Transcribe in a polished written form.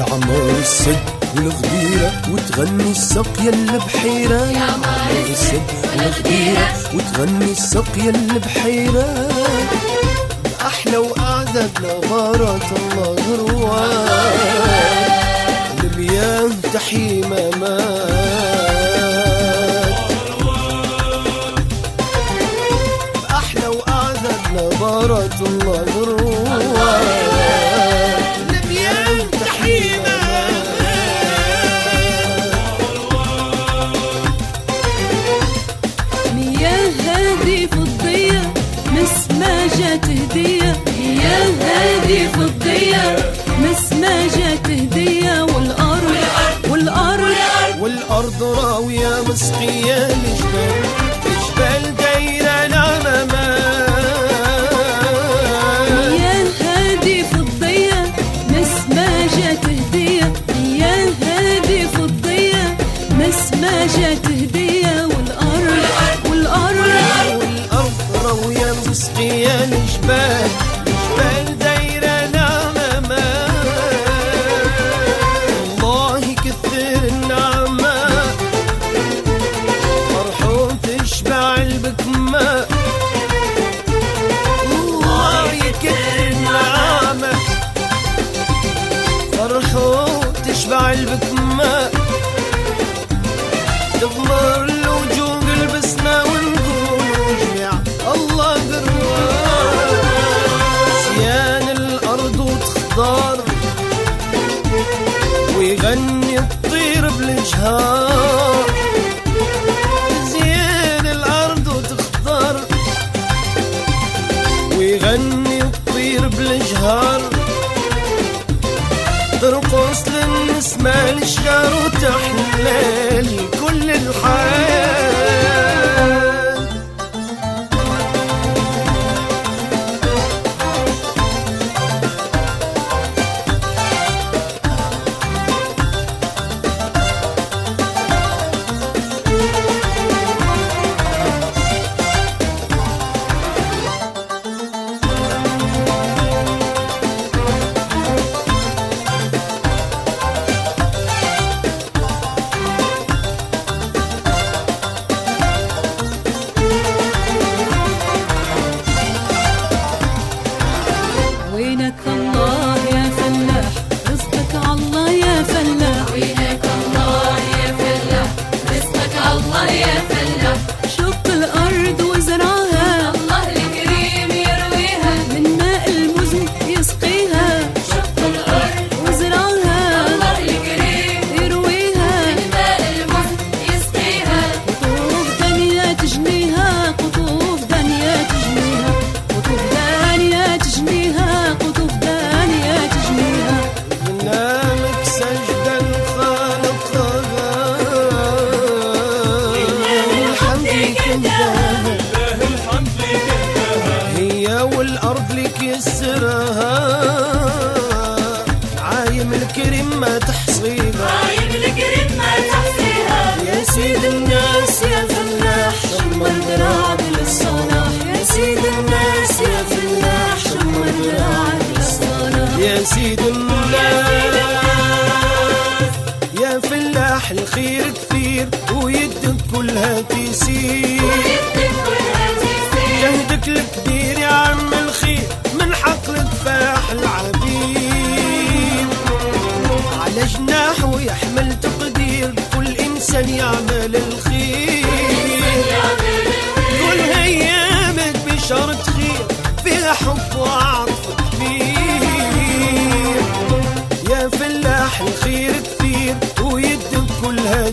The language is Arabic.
يا عمار السد والغديرة وتغني السقيا البحيرة، يا عمار السد والغديرة وتغني السقيا البحيرة. أحلى وأعذب نظارات الله غروات، المياه تحيي ممات. أحلى وأعذب نظارات الله غروات، المياه تحيي ممات. مياه هادي فضية مسماجة هدية، مياه هادي فضية مسماجة هدية. والأرض راوية مسقية لجبال، الجبال دايرة العمامات. مياه هادي فضية مسماجة هدية، مياه هادي فضية مسماجة هدية. والأرض راوية مسقية لجبال، الجبال دايرة العمامات. الله يكثر النعمة فرحون تشبع البكمة، الله يكثر النعمة فرحون تشبع البكمة. تغمر الوجوه لبسنا ونقول وجمع الله قرار. سيان الأرض وتخضر ويغني الطير بالجهار. زين الأرض وتخضر ويغني الطير بالجهار. ترقص للنسمة للشجر وتحلل كل الحياة. وينك الله يا فلاح رزقك الله يا فلاح، وينك الله يا فلاح رزقك الله يا فلاح. شق الأرض وزرعها الله الكريم يرويها، من ماء المزن يسقيها. شق الأرض وزرعها الله الكريم يرويها، من ماء المزن يسقيها. قطوف دنيا تجنيها، قطوف دنيا تجنيها، قطوف دنيا تجنيها، قطوف دنيا تجنيها. برنامج سجدة خالقها الحمد لله، هي والأرض لك يسرها. عايم الكريم ما تحصيها، عايم الكريم ما تحصيها. يا سيد الناس يا فلاح شمر دراعك للصلاح. يا سيد الناس يا فلاح شمر دراعك للصلاح. يا سيد الناس يا فلاح الخير كثير ويدك كلها تسير. جهدك الكبير يا عم الخير من حقل كفاح العبيد. على جناحه يحمل تقدير كل إنسان يعمل الخير. كل أيامك بشارة خير فيها حب وعطف كبير. يا فلاح الخير كثير ويدك كلها